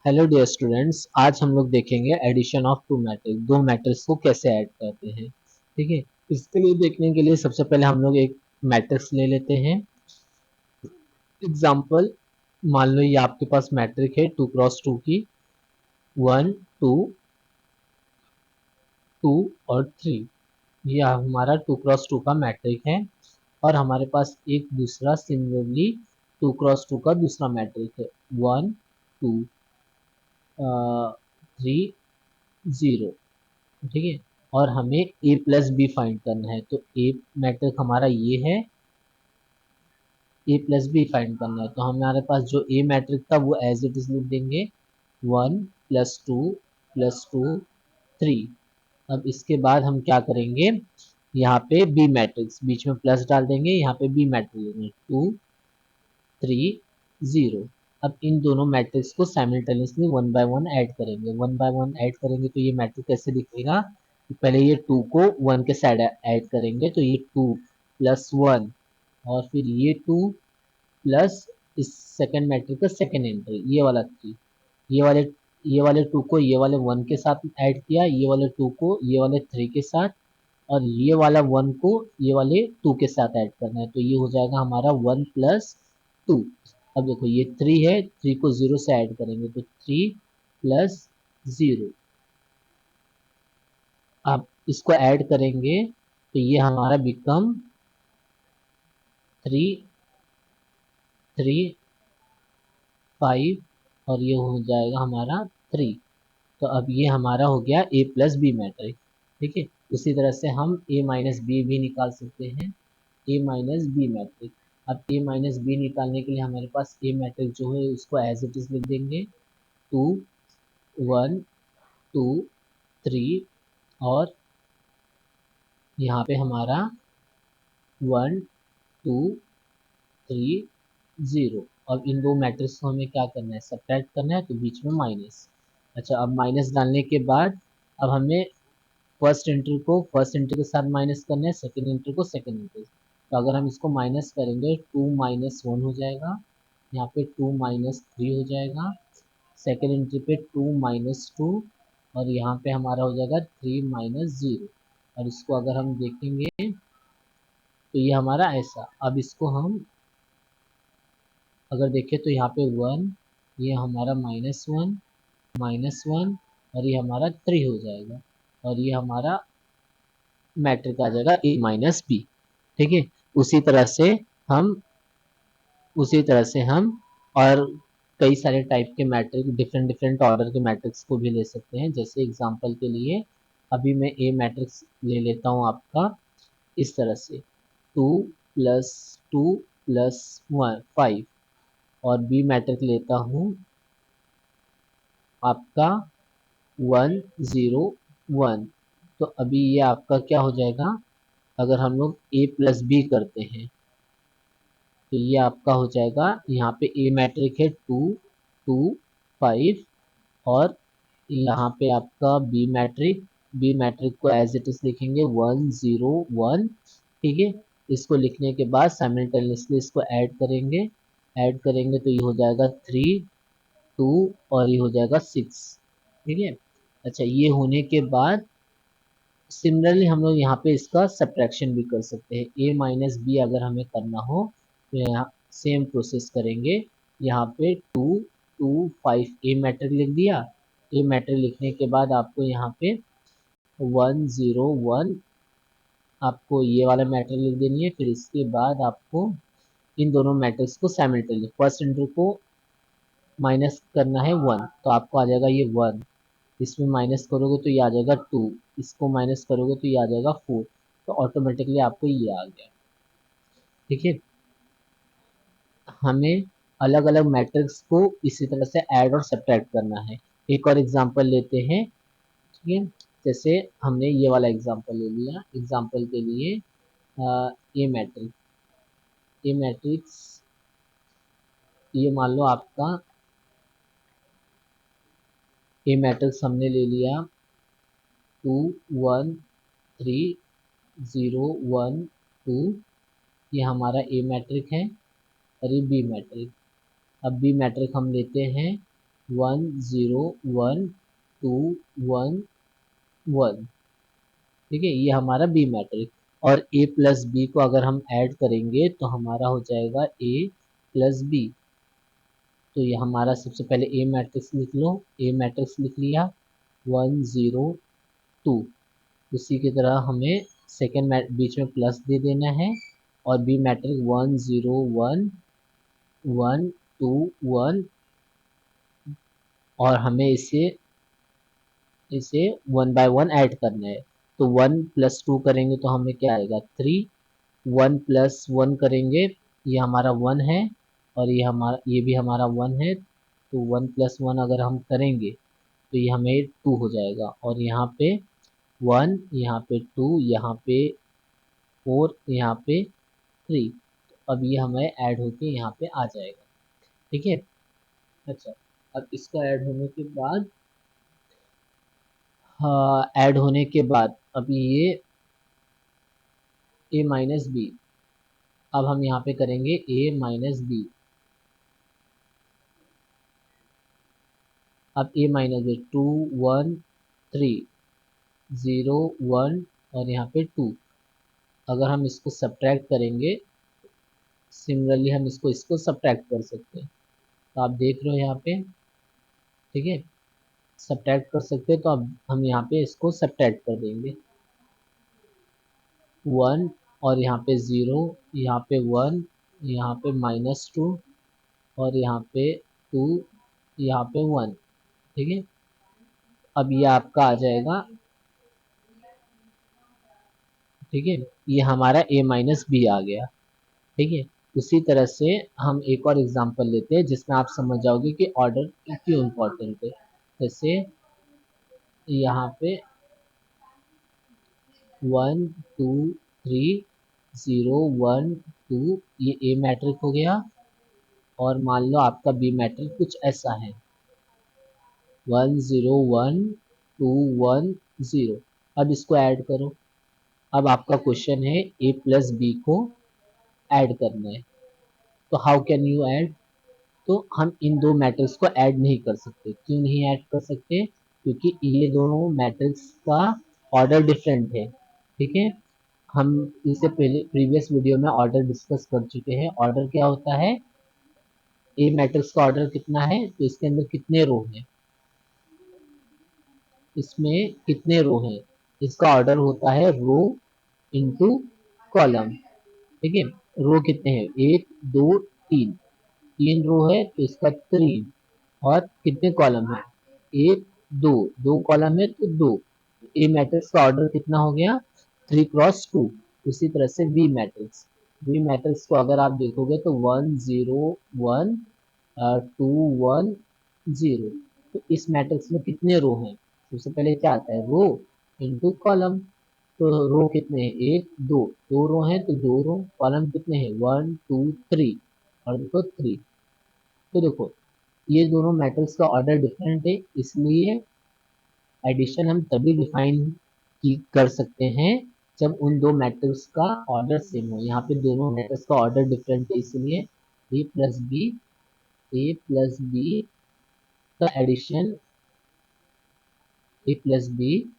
Hello dear students, आज हम लोग देखेंगे एडिशन ऑफ टू मैट्रिक्स। दो मैट्रिक्स को कैसे ऐड करते हैं। ठीक है। इसके लिए देखने के लिए सबसे पहले हम लोग एक मैट्रिक्स ले लेते हैं। एग्जांपल, मान लो ये आपके पास मैट्रिक है 2 क्रॉस 2 की, 1 2 2 और 3। ये हमारा 2 क्रॉस 2 का मैट्रिक है। और हमारे पास एक दूसरा सिमिलरली 2 क्रॉस 2 का दूसरा मैट्रिक है, 1 2 3 0। ठीक है। और हमें ए प्लस बी फाइंड करना है, तो ए मैट्रिक हमारा ये है, ए प्लस बी फाइंड करना है। तो हमारे पास जो ए मैट्रिक था वो एज इट इज लिख देंगे, 1 + 2 + 2 3। अब इसके बाद हम क्या करेंगे, यहाँ पे बी मैट्रिक्स बीच में प्लस डाल देंगे, यहाँ पे बी मैट्रिक्स लेंगे 2 3 0। अब इन दोनों मैट्रिक्स को simultaneously one by one add करेंगे। वन बाय वन ऐड करेंगे तो ये मैट्रिक्स कैसे दिखेगा, पहले ये 2 को 1 के साइड ऐड करेंगे, तो ये 2 + 1, और फिर ये 2 प्लस इस सेकेंड मैट्रिक्स का सेकेंड एंट्री ये वाला 3। ये वाले ये वाले 2 को ये वाले 1 के साथ ऐड किया, ये वाले 2 को ये वाले 3 के साथ, और ये वाला 1 को ये वाले 2 के साथ ऐड करना है। तो ये हो जाएगा हमारा 1 + 2। अब देखो ये 3 है, 3 को 0 से ऐड करेंगे तो 3 + 0। अब इसको ऐड करेंगे तो ये हमारा बिकम 3 3 5, और ये हो जाएगा हमारा 3। तो अब ये हमारा हो गया ए प्लस बी मैट्रिक्स। ठीक है। उसी तरह से हम ए माइनस बी भी निकाल सकते हैं, ए माइनस बी मैट्रिक्स। अब ए माइनस बी निकालने के लिए हमारे पास ए मैट्रिक्स जो है उसको एज इट इज लिख देंगे, 2 1 2 3, और यहाँ पे हमारा 1 2 3 0। अब इन दो मैट्रिक्स को हमें क्या करना है, सब्ट्रैक्ट करना है, तो बीच में माइनस। अच्छा, अब माइनस डालने के बाद अब हमें फर्स्ट एंट्री को फर्स्ट एंट्री के साथ माइनस करना है, सेकेंड एंट्री को सेकेंड एंट्री। तो अगर हम इसको माइनस करेंगे 2 - 1 हो जाएगा, यहाँ पे 2 - 3 हो जाएगा, सेकेंड एंट्री पे 2 - 2, और यहाँ पे हमारा हो जाएगा 3 - 0। और इसको अगर हम देखेंगे तो ये हमारा ऐसा। अब इसको हम अगर देखें तो यहाँ पे 1, ये हमारा -1 -1, और ये हमारा 3 हो जाएगा, और ये हमारा मैट्रिक आ जाएगा ए माइनस बी। ठीक है। उसी तरह से हम उसी तरह से हम और कई सारे टाइप के मैट्रिक, डिफरेंट डिफरेंट ऑर्डर के मैट्रिक्स को भी ले सकते हैं। जैसे एग्जांपल के लिए अभी मैं ए मैट्रिक्स ले लेता हूँ आपका इस तरह से, 2 + 2 + 1 5, और बी मैट्रिक लेता हूँ आपका 1 0 1। तो अभी ये आपका क्या हो जाएगा, अगर हम लोग ए प्लस बी करते हैं तो ये आपका हो जाएगा, यहाँ पे ए मैट्रिक है 2 2 5, और यहाँ पे आपका बी मैट्रिक को एज इट इज लिखेंगे 1 0 1। ठीक है। इसको लिखने के बाद साइमल्टेनियसली इसको ऐड करेंगे तो ये हो जाएगा 3 2, और ये हो जाएगा 6। ठीक है। अच्छा, ये होने के बाद सिमिलरली हम लोग यहाँ पे इसका सब्ट्रैक्शन भी कर सकते हैं। ए माइनस बी अगर हमें करना हो तो यहाँ सेम प्रोसेस करेंगे। यहाँ पे 2 2 5 ए मैट्रिक लिख दिया। ए मैट्रिक लिखने के बाद आपको यहाँ पे 1 0 1 आपको ये वाला मैट्रिक लिख देनी है। फिर इसके बाद आपको इन दोनों मैट्रिक्स को साइमल्टेनियसली फर्स्ट इंटू को माइनस करना है 1, तो आपको आ जाएगा ये 1। इसमें माइनस करोगे तो ये आ जाएगा 2, इसको माइनस करोगे तो ये आ जाएगा 4। तो ऑटोमेटिकली आपको ये आ गया। ठीक है। हमें अलग अलग मैट्रिक्स को इसी तरह से ऐड और सब्ट्रैक्ट करना है। एक और एग्जांपल लेते हैं। ठीक है। जैसे हमने ये वाला एग्जांपल ले लिया, एग्जांपल के लिए ए मैट्रिक्स ए मैट्रिक्स ये मान लो आपका ए मैट्रिक्स हमने ले लिया 2 1 3 0 1 2। ये हमारा ए मैट्रिक है, और ये बी मैट्रिक। अब बी मैट्रिक हम लेते हैं 1 0 1 2 1 1। ठीक है, ये हमारा बी मैट्रिक्स। और ए प्लस बी को अगर हम ऐड करेंगे तो हमारा हो जाएगा ए प्लस बी। तो ये हमारा सबसे पहले ए मैट्रिक्स लिख लो, ए मैट्रिक्स लिख लिया 1 0 2। उसी की तरह हमें सेकेंड बीच में प्लस दे देना है, और बी मैट्रिक्स 1 0 1 1 2 1। और हमें इसे इसे 1 बाय 1 ऐड करना है। तो 1 प्लस 2 करेंगे तो हमें क्या आएगा 3। 1 प्लस 1 करेंगे, ये हमारा 1 है, और ये भी हमारा 1 है। तो 1 प्लस 1 अगर हम करेंगे तो ये हमें 2 हो जाएगा, और यहाँ पे 1, यहाँ पे 2, यहाँ पे 4, यहाँ पे 3। तो अब ये हमें ऐड होके यहाँ पे आ जाएगा। ठीक है। अच्छा, अब इसको ऐड होने के बाद, हाँ, ऐड होने के बाद अभी ये a माइनस बी, अब हम यहाँ पे करेंगे a माइनस बी। अब a माइनस बी 2 1 3 0 1, और यहाँ पे 2। अगर हम इसको सब्ट्रैक्ट करेंगे, सिमिलरली हम इसको सब्ट्रैक्ट कर सकते हैं। तो आप देख रहे हो यहाँ पे, ठीक है, सब्ट्रैक्ट कर सकते हैं। तो अब हम यहाँ पे इसको सब्ट्रैक्ट कर देंगे 1, और यहाँ पे 0, यहाँ पे 1, यहाँ पे -2, और यहाँ पे 2, यहाँ पे 1। ठीक है, अब ये आपका आ जाएगा। ठीक है, ये हमारा a माइनस बी आ गया। ठीक है, उसी तरह से हम एक और एग्जांपल लेते हैं जिसमें आप समझ जाओगे कि ऑर्डर क्यों इम्पोर्टेंट है। जैसे यहाँ पे 1 2 3 0 1 2, ये ए मैट्रिक हो गया। और मान लो आपका बी मैट्रिक कुछ ऐसा है 1 0 1 2 1 0। अब इसको ऐड करो। अब आपका क्वेश्चन है ए प्लस बी को ऐड करना है। तो हाउ कैन यू ऐड? तो हम इन दो मैट्रिक्स को ऐड नहीं कर सकते। क्यों नहीं ऐड कर सकते? क्योंकि ये दोनों मैट्रिक्स का ऑर्डर डिफरेंट है। ठीक है, हम इससे पहले प्रीवियस वीडियो में ऑर्डर डिस्कस कर चुके हैं। ऑर्डर क्या होता है? ए मैट्रिक्स का ऑर्डर कितना है, तो इसके अंदर कितने रो हैं, इसमें कितने रो हैं, इसका ऑर्डर होता है रो इंटू कॉलम। ठीक है, रो कितने हैं, 1 2 3, 3 रो है तो इसका 3। और कितने कॉलम है, 1 2, 2 कॉलम है तो 2। ए मैट्रिक्स का ऑर्डर कितना हो गया, 3 क्रॉस 2। उसी तरह से बी मैट्रिक्स, बी मैट्रिक्स को अगर आप देखोगे तो 1 0 1 2 1 0। तो इस मैट्रिक्स में कितने रो हैं, सबसे पहले क्या आता है रो इंटू कॉलम। तो रो कितने हैं, 1 2, 2 रो हैं तो 2 रो। कॉलम कितने हैं, 1 2 3, और देखो 3। तो देखो ये दोनों मैट्रिक्स का ऑर्डर डिफरेंट है, इसलिए एडिशन हम तभी डिफाइन कर सकते हैं जब उन दो मैट्रिक्स का ऑर्डर सेम हो। यहाँ पे दोनों मैट्रिक्स का ऑर्डर डिफरेंट है, इसलिए ए प्लस बी का एडिशन ए प्लस बी,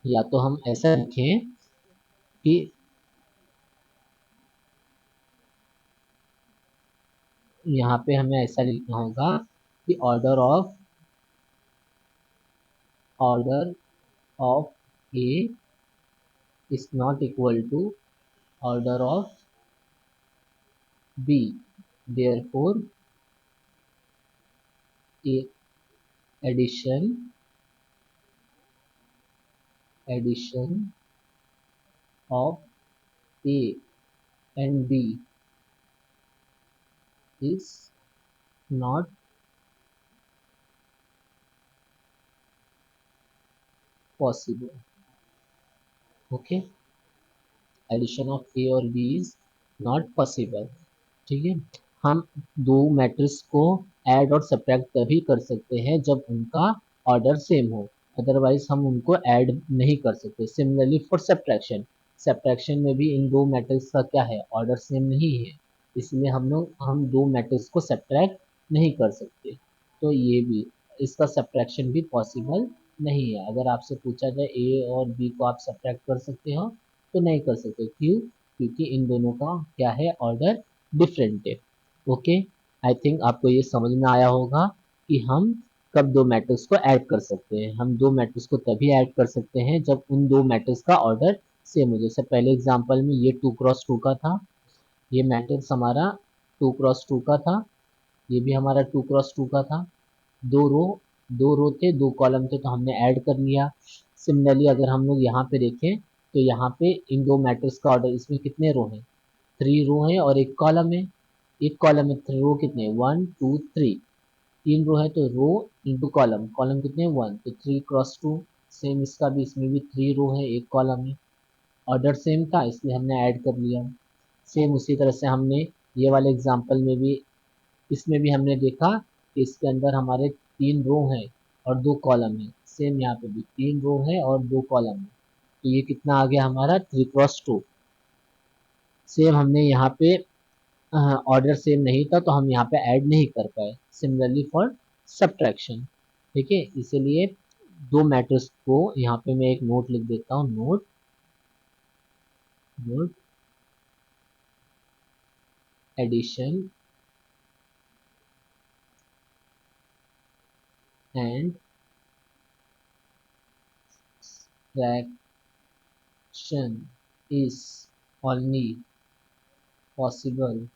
या तो हम ऐसा लिखें कि यहाँ पे हमें ऐसा लिखना होगा कि order of A is not equal to order of B, therefore A addition of A and B is not possible. Okay, addition of A और बी इज नॉट पॉसिबल। ठीक है, हम दो मैट्रिक्स को ऐड और सब्ट्रैक्ट तभी कर सकते हैं जब उनका ऑर्डर सेम हो, अदरवाइज हम उनको ऐड नहीं कर सकते। सिमिलरली फॉर सब्ट्रैक्शन, सब्ट्रैक्शन में भी इन दो मैट्रिक्स का क्या है, ऑर्डर सेम नहीं है, इसलिए हम दो मैट्रिक्स को सब्ट्रैक्ट नहीं कर सकते। तो ये भी, इसका सब्ट्रैक्शन भी पॉसिबल नहीं है। अगर आपसे पूछा जाए ए और बी को आप सब्ट्रैक्ट कर सकते हो, तो नहीं कर सकते। क्यों? क्योंकि इन दोनों का क्या है, ऑर्डर डिफरेंट है। ओके, आई थिंक आपको ये समझ में आया होगा कि हम कब दो मैट्रिक्स को ऐड कर सकते हैं। हम दो मैट्रिक्स को तभी ऐड कर सकते हैं जब उन दो मैट्रिक्स का ऑर्डर सेम हो। जैसे पहले एग्जांपल में ये 2 क्रॉस 2 का था, ये मैट्रिक्स हमारा 2 क्रॉस 2 का था, ये भी हमारा 2 क्रॉस 2 का था। दो रो, दो रो थे, दो कॉलम थे, तो हमने ऐड कर लिया। सिमिलरली अगर हम लोग यहाँ पे देखें तो यहाँ पे इन दो मैट्रिक्स का ऑर्डर, इसमें कितने रो हैं, 3 रो है और एक कॉलम है। एक कॉलम में रो कितने, 1 2 3, 3 रो है तो रो इंटू कॉलम, कॉलम कितने 1, तो 3 क्रॉस 2। सेम इसका भी, इसमें भी 3 रो है एक कॉलम है, ऑर्डर सेम था इसलिए हमने ऐड कर लिया। सेम उसी तरह से हमने ये वाले एग्जांपल में भी, इसमें भी हमने देखा कि इसके अंदर हमारे 3 रो हैं और 2 कॉलम है। सेम यहाँ पे भी 3 रो है और 2 कॉलम है, तो ये कितना आ गया हमारा, 3 क्रॉस 2। सेम हमने यहाँ पे ऑर्डर सेम नहीं था तो हम यहाँ पे ऐड नहीं कर पाए। सिमिलरली फॉर सब्ट्रैक्शन, ठीक है। इसीलिए दो मैट्रिक्स को, यहाँ पे मैं एक नोट लिख देता हूँ, note, note addition and subtraction is only possible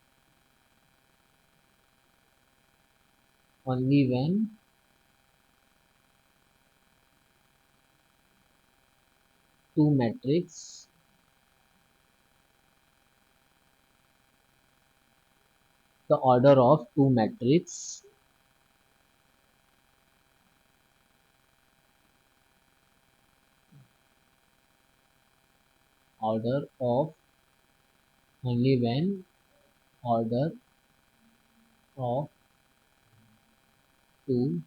only when two matrix the order of two matrix order of only when order of two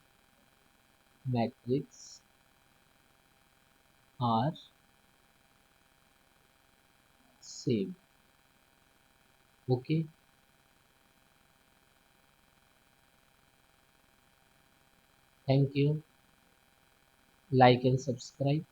matrix are same. Okay, thank you. Like and subscribe.